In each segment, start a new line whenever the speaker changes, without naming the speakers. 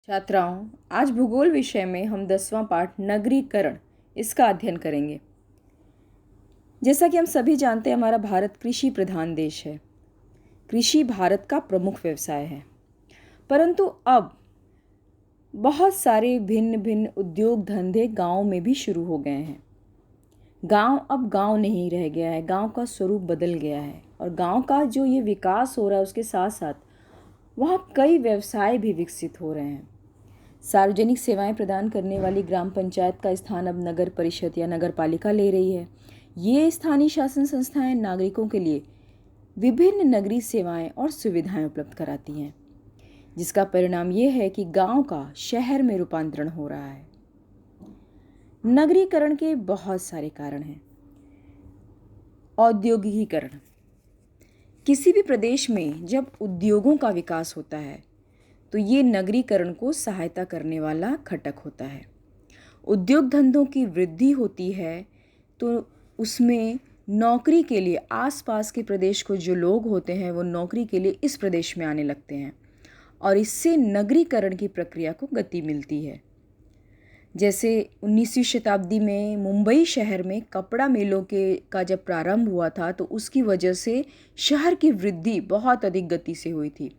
छात्राओं, आज भूगोल विषय में हम 10वां पाठ नगरीकरण इसका अध्ययन करेंगे। जैसा कि हम सभी जानते हैं, हमारा भारत कृषि प्रधान देश है। कृषि भारत का प्रमुख व्यवसाय है, परंतु अब बहुत सारे भिन्न भिन्न उद्योग धंधे गाँव में भी शुरू हो गए हैं। गांव अब गांव नहीं रह गया है, गांव का स्वरूप बदल गया है और गांव का जो ये विकास हो रहा है उसके साथ साथ वहाँ कई व्यवसाय भी विकसित हो रहे हैं। सार्वजनिक सेवाएं प्रदान करने वाली ग्राम पंचायत का स्थान अब नगर परिषद या नगर पालिका ले रही है। ये स्थानीय शासन संस्थाएं नागरिकों के लिए विभिन्न नगरीय सेवाएं और सुविधाएं उपलब्ध कराती हैं, जिसका परिणाम ये है कि गांव का शहर में रूपांतरण हो रहा है। नगरीकरण के बहुत सारे कारण हैं। औद्योगिकीकरण। किसी भी प्रदेश में जब उद्योगों का विकास होता है तो ये नगरीकरण को सहायता करने वाला घटक होता है। उद्योग धंधों की वृद्धि होती है तो उसमें नौकरी के लिए आसपास के प्रदेश को जो लोग होते हैं वो नौकरी के लिए इस प्रदेश में आने लगते हैं और इससे नगरीकरण की प्रक्रिया को गति मिलती है। जैसे 19वीं शताब्दी में मुंबई शहर में कपड़ा मिलों का जब प्रारंभ हुआ था तो उसकी वजह से शहर की वृद्धि बहुत अधिक गति से हुई थी,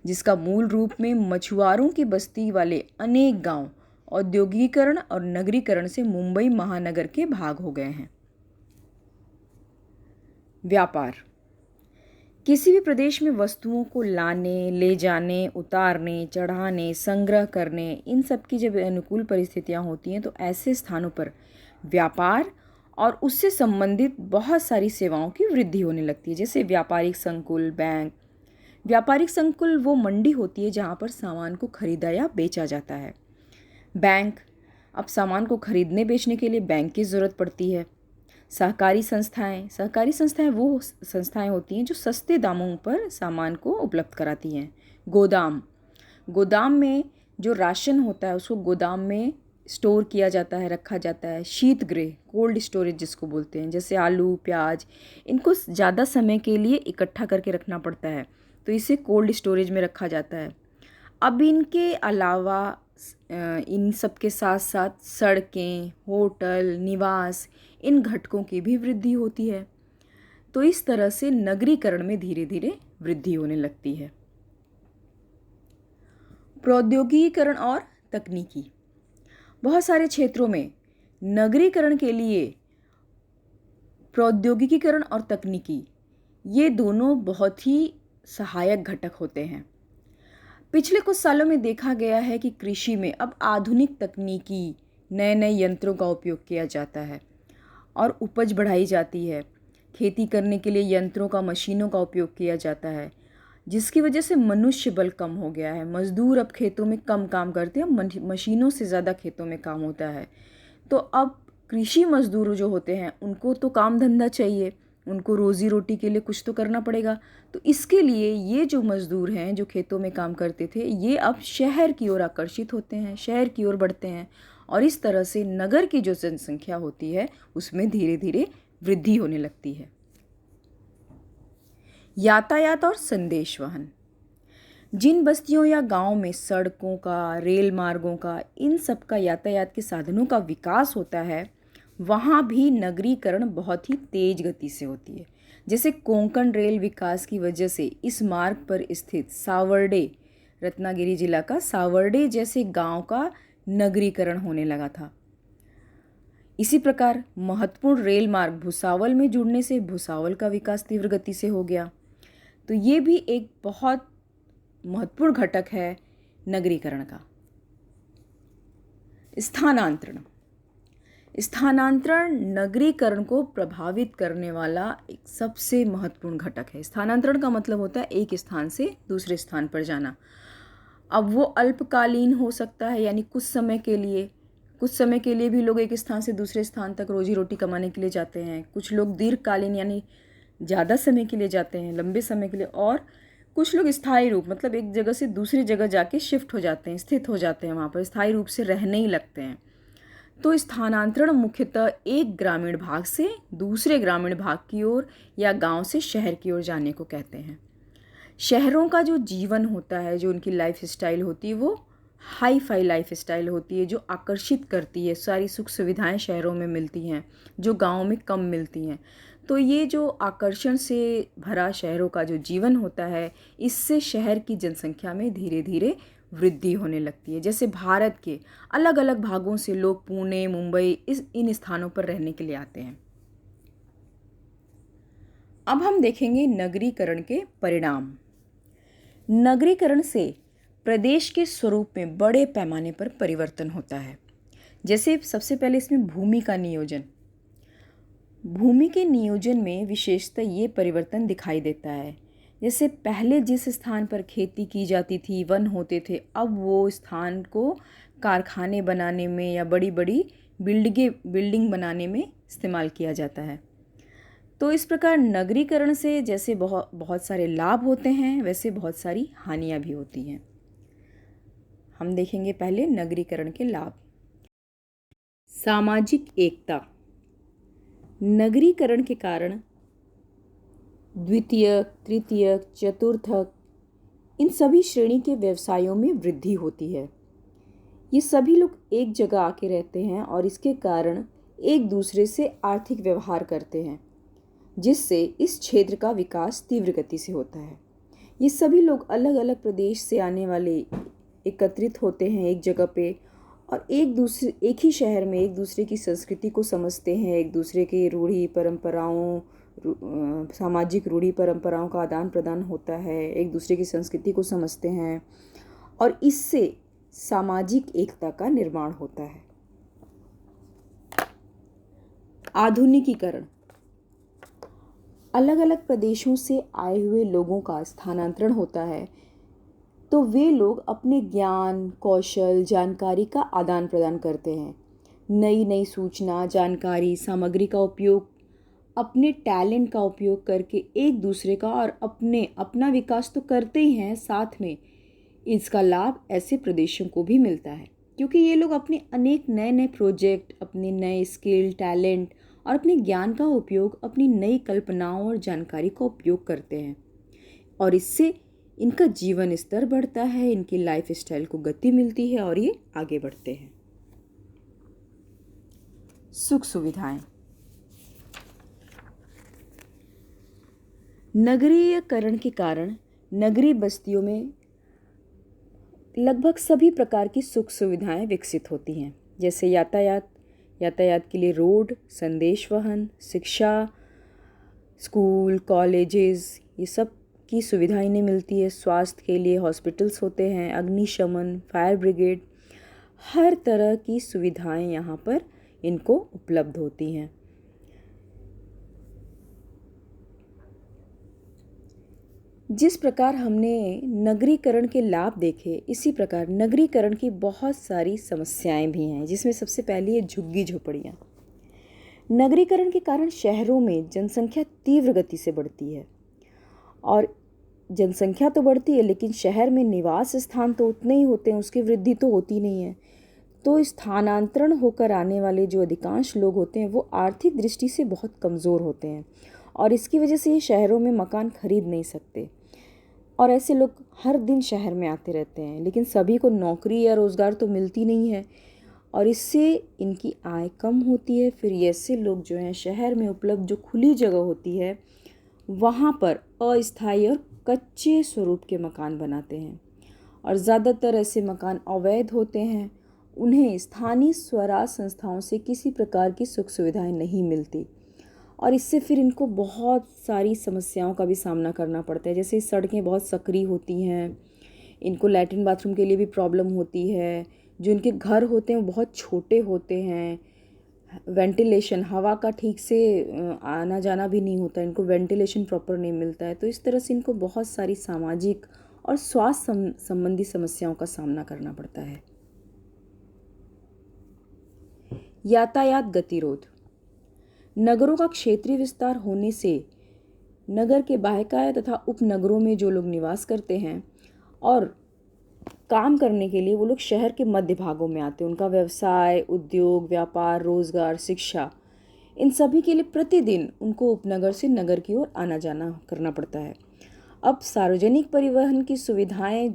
जिसका मूल रूप में मछुआरों की बस्ती वाले अनेक गांव औद्योगिकीकरण और नगरीकरण से मुंबई महानगर के भाग हो गए हैं। व्यापार। किसी भी प्रदेश में वस्तुओं को लाने, ले जाने, उतारने, चढ़ाने, संग्रह करने, इन सब की जब अनुकूल परिस्थितियां होती हैं तो ऐसे स्थानों पर व्यापार और उससे संबंधित बहुत सारी सेवाओं की वृद्धि होने लगती है। जैसे व्यापारिक संकुल, बैंक। व्यापारिक संकुल वो मंडी होती है जहाँ पर सामान को खरीदा या बेचा जाता है। बैंक, अब सामान को खरीदने बेचने के लिए बैंक की ज़रूरत पड़ती है। सहकारी संस्थाएं वो संस्थाएं होती हैं जो सस्ते दामों पर सामान को उपलब्ध कराती हैं। गोदाम में जो राशन होता है उसको गोदाम में स्टोर किया जाता है, रखा जाता है। शीत गृह, कोल्ड स्टोरेज जिसको बोलते हैं, जैसे आलू, प्याज, इनको ज़्यादा समय के लिए इकट्ठा करके रखना पड़ता है तो इसे कोल्ड स्टोरेज में रखा जाता है। अब इनके अलावा इन सब के साथ साथ सड़कें, होटल, निवास, इन घटकों की भी वृद्धि होती है। तो इस तरह से नगरीकरण में धीरे धीरे वृद्धि होने लगती है। प्रौद्योगिकीकरण और तकनीकी। बहुत सारे क्षेत्रों में नगरीकरण के लिए प्रौद्योगिकीकरण और तकनीकी ये दोनों बहुत ही सहायक घटक होते हैं। पिछले कुछ सालों में देखा गया है कि कृषि में अब आधुनिक तकनीकी नए नए यंत्रों का उपयोग किया जाता है और उपज बढ़ाई जाती है। खेती करने के लिए यंत्रों का, मशीनों का उपयोग किया जाता है, जिसकी वजह से मनुष्य बल कम हो गया है। मजदूर अब खेतों में कम काम करते हैं, मशीनों से ज़्यादा खेतों में काम होता है। तो अब कृषि मजदूर जो होते हैं उनको तो काम धंधा चाहिए, उनको रोज़ी रोटी के लिए कुछ तो करना पड़ेगा। तो इसके लिए ये जो मजदूर हैं जो खेतों में काम करते थे, ये अब शहर की ओर आकर्षित होते हैं, शहर की ओर बढ़ते हैं और इस तरह से नगर की जो जनसंख्या होती है उसमें धीरे धीरे वृद्धि होने लगती है। यातायात और संदेश वहन। जिन बस्तियों या गांव में सड़कों का, रेल मार्गों का, इन सब का यातायात के साधनों का विकास होता है, वहाँ भी नगरीकरण बहुत ही तेज गति से होती है। जैसे कोंकण रेल विकास की वजह से इस मार्ग पर स्थित सावर्डे, रत्नागिरी जिला का सावर्डे जैसे गांव का नगरीकरण होने लगा था। इसी प्रकार महत्वपूर्ण रेल मार्ग भुसावल में जुड़ने से भुसावल का विकास तीव्र गति से हो गया। तो ये भी एक बहुत महत्वपूर्ण घटक है नगरीकरण का। स्थानांतरण नगरीकरण को प्रभावित करने वाला एक सबसे महत्वपूर्ण घटक है। स्थानांतरण का मतलब होता है एक स्थान से दूसरे स्थान पर जाना। अब वो अल्पकालीन हो सकता है, यानी कुछ समय के लिए भी लोग एक स्थान से दूसरे स्थान तक रोजी रोटी कमाने के लिए जाते हैं। कुछ लोग दीर्घकालीन यानी ज़्यादा समय के लिए जाते हैं, लंबे समय के लिए। और कुछ लोग स्थायी रूप, मतलब एक जगह से दूसरी जगह जाके शिफ्ट हो जाते हैं, स्थित हो जाते हैं, वहाँ पर स्थायी रूप से रहने ही लगते हैं। तो स्थानांतरण मुख्यतः एक ग्रामीण भाग से दूसरे ग्रामीण भाग की ओर या गांव से शहर की ओर जाने को कहते हैं। शहरों का जो जीवन होता है, जो उनकी लाइफ स्टाइल होती है, वो हाई फाई लाइफ स्टाइल होती है जो आकर्षित करती है, सारी सुख सुविधाएं शहरों में मिलती हैं जो गाँव में कम मिलती हैं। तो ये जो आकर्षण से भरा शहरों का जो जीवन होता है, इससे शहर की जनसंख्या में धीरे धीरे वृद्धि होने लगती है। जैसे भारत के अलग अलग भागों से लोग पुणे, मुंबई इन स्थानों पर रहने के लिए आते हैं। अब हम देखेंगे नगरीकरण के परिणाम। नगरीकरण से प्रदेश के स्वरूप में बड़े पैमाने पर परिवर्तन होता है। जैसे सबसे पहले इसमें भूमि का नियोजन। भूमि के नियोजन में विशेषतः ये परिवर्तन दिखाई देता है। जैसे पहले जिस स्थान पर खेती की जाती थी, वन होते थे, अब वो स्थान को कारखाने बनाने में या बड़ी बड़ी बिल्डिंग बनाने में इस्तेमाल किया जाता है। तो इस प्रकार नगरीकरण से जैसे बहुत सारे लाभ होते हैं, वैसे बहुत सारी हानियां भी होती हैं। हम देखेंगे पहले नगरीकरण के लाभ। सामाजिक एकता। नगरीकरण के कारण द्वितीयक, तृतीयक, चतुर्थक इन सभी श्रेणी के व्यवसायों में वृद्धि होती है। ये सभी लोग एक जगह आके रहते हैं और इसके कारण एक दूसरे से आर्थिक व्यवहार करते हैं, जिससे इस क्षेत्र का विकास तीव्र गति से होता है। ये सभी लोग अलग अलग प्रदेश से आने वाले एकत्रित होते हैं एक जगह पे और एक ही शहर में एक दूसरे की संस्कृति को समझते हैं, एक दूसरे के रूढ़ी परंपराओं सामाजिक रूढ़ी परंपराओं का आदान प्रदान होता है, एक दूसरे की संस्कृति को समझते हैं और इससे सामाजिक एकता का निर्माण होता है। आधुनिकीकरण। अलग अलग प्रदेशों से आए हुए लोगों का स्थानांतरण होता है, तो वे लोग अपने ज्ञान, कौशल, जानकारी का आदान प्रदान करते हैं। नई नई सूचना, जानकारी, सामग्री का उपयोग, अपने टैलेंट का उपयोग करके एक दूसरे का और अपना विकास तो करते ही हैं, साथ में इसका लाभ ऐसे प्रदेशों को भी मिलता है, क्योंकि ये लोग अपने अनेक नए नए प्रोजेक्ट, अपने नए स्किल, टैलेंट और अपने ज्ञान का उपयोग अपनी नई कल्पनाओं और जानकारी का उपयोग करते हैं और इससे इनका जीवन स्तर बढ़ता है, इनकी लाइफ स्टाइल को गति मिलती है और ये आगे बढ़ते हैं। सुख सुविधाएं। नगरीयकरण के कारण नगरीय बस्तियों में लगभग सभी प्रकार की सुख सुविधाएं विकसित होती हैं। जैसे यातायात के लिए रोड, संदेश वहन, शिक्षा, स्कूल, कॉलेजेस, ये सब की सुविधा इन्हें मिलती है। स्वास्थ्य के लिए हॉस्पिटल्स होते हैं, अग्निशमन, फायर ब्रिगेड, हर तरह की सुविधाएं यहाँ पर इनको उपलब्ध होती हैं। जिस प्रकार हमने नगरीकरण के लाभ देखे, इसी प्रकार नगरीकरण की बहुत सारी समस्याएं भी हैं, जिसमें सबसे पहली है झुग्गी झोपड़ियाँ। नगरीकरण के कारण शहरों में जनसंख्या तीव्र गति से बढ़ती है और जनसंख्या तो बढ़ती है लेकिन शहर में निवास स्थान तो उतने ही होते हैं, उसकी वृद्धि तो होती नहीं है। तो स्थानांतरण होकर आने वाले जो अधिकांश लोग होते हैं वो आर्थिक दृष्टि से बहुत कमज़ोर होते हैं और इसकी वजह से ये शहरों में मकान खरीद नहीं सकते और ऐसे लोग हर दिन शहर में आते रहते हैं, लेकिन सभी को नौकरी या रोज़गार तो मिलती नहीं है और इससे इनकी आय कम होती है। फिर ऐसे लोग जो हैं शहर में उपलब्ध जो खुली जगह होती है वहाँ पर अस्थायी और कच्चे स्वरूप के मकान बनाते हैं और ज़्यादातर ऐसे मकान अवैध होते हैं। उन्हें स्थानीय स्वराज संस्थाओं से किसी प्रकार की सुख सुविधाएं नहीं मिलती और इससे फिर इनको बहुत सारी समस्याओं का भी सामना करना पड़ता है। जैसे सड़कें बहुत सकरी होती हैं, इनको लैट्रिन बाथरूम के लिए भी प्रॉब्लम होती है, जो इनके घर होते हैं वो बहुत छोटे होते हैं, वेंटिलेशन, हवा का ठीक से आना जाना भी नहीं होता, इनको वेंटिलेशन प्रॉपर नहीं मिलता है। तो इस तरह से इनको बहुत सारी सामाजिक और स्वास्थ्य संबंधी समस्याओं का सामना करना पड़ता है। यातायात गतिरोध। नगरों का क्षेत्रीय विस्तार होने से नगर के बाह्यकाय तथा उपनगरों में जो लोग निवास करते हैं और काम करने के लिए वो लोग शहर के मध्य भागों में आते हैं। उनका व्यवसाय, उद्योग, व्यापार, रोजगार, शिक्षा, इन सभी के लिए प्रतिदिन उनको उपनगर से नगर की ओर आना जाना करना पड़ता है। अब सार्वजनिक परिवहन की सुविधाएं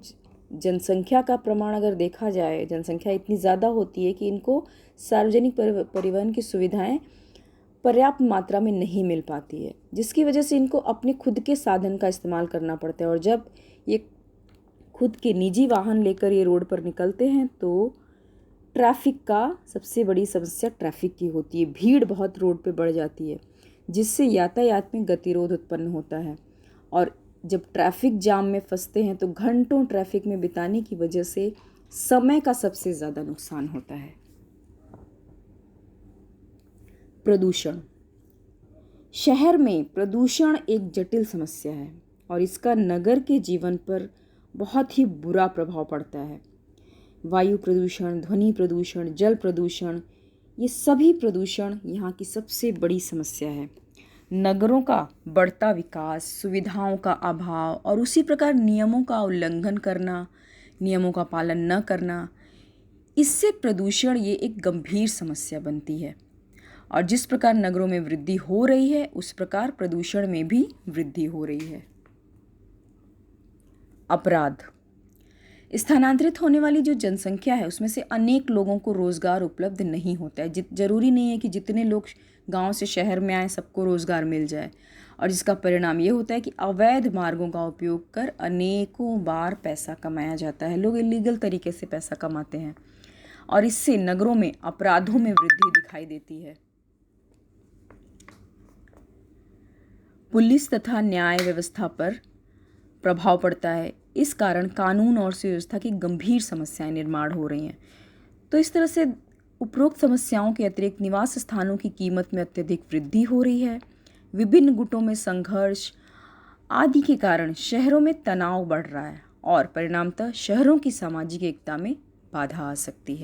जनसंख्या का प्रमाण अगर देखा जाए, जनसंख्या इतनी ज़्यादा होती है कि इनको सार्वजनिक परिवहन की सुविधाएं पर्याप्त मात्रा में नहीं मिल पाती है, जिसकी वजह से इनको अपने खुद के साधन का इस्तेमाल करना पड़ता है। और जब ये खुद के निजी वाहन लेकर ये रोड पर निकलते हैं तो ट्रैफिक का सबसे बड़ी समस्या ट्रैफिक की होती है। भीड़ बहुत रोड पे बढ़ जाती है, जिससे यातायात में गतिरोध उत्पन्न होता है। और जब ट्रैफिक जाम में फंसते हैं तो घंटों ट्रैफिक में बिताने की वजह से समय का सबसे ज़्यादा नुकसान होता है। प्रदूषण। शहर में प्रदूषण एक जटिल समस्या है और इसका नगर के जीवन पर बहुत ही बुरा प्रभाव पड़ता है। वायु प्रदूषण, ध्वनि प्रदूषण, जल प्रदूषण, ये सभी प्रदूषण यहाँ की सबसे बड़ी समस्या है। नगरों का बढ़ता विकास, सुविधाओं का अभाव और उसी प्रकार नियमों का उल्लंघन करना, नियमों का पालन न करना, इससे प्रदूषण ये एक गंभीर समस्या बनती है। और जिस प्रकार नगरों में वृद्धि हो रही है उस प्रकार प्रदूषण में भी वृद्धि हो रही है। अपराध। स्थानांतरित होने वाली जो जनसंख्या है उसमें से अनेक लोगों को रोजगार उपलब्ध नहीं होता है। जरूरी नहीं है कि जितने लोग गांव से शहर में आए सबको रोजगार मिल जाए, और जिसका परिणाम ये होता है कि अवैध मार्गों का उपयोग कर अनेकों बार पैसा कमाया जाता है। लोग इलीगल तरीके से पैसा कमाते हैं और इससे नगरों में अपराधों में वृद्धि दिखाई देती है। पुलिस तथा न्याय व्यवस्था पर प्रभाव पड़ता है। इस कारण कानून और सुव्यवस्था की गंभीर समस्याएं निर्माण हो रही हैं। तो इस तरह से उपरोक्त समस्याओं के अतिरिक्त निवास स्थानों की कीमत में अत्यधिक वृद्धि हो रही है। विभिन्न गुटों में संघर्ष आदि के कारण शहरों में तनाव बढ़ रहा है और परिणामतः शहरों की सामाजिक एकता में बाधा आ सकती है।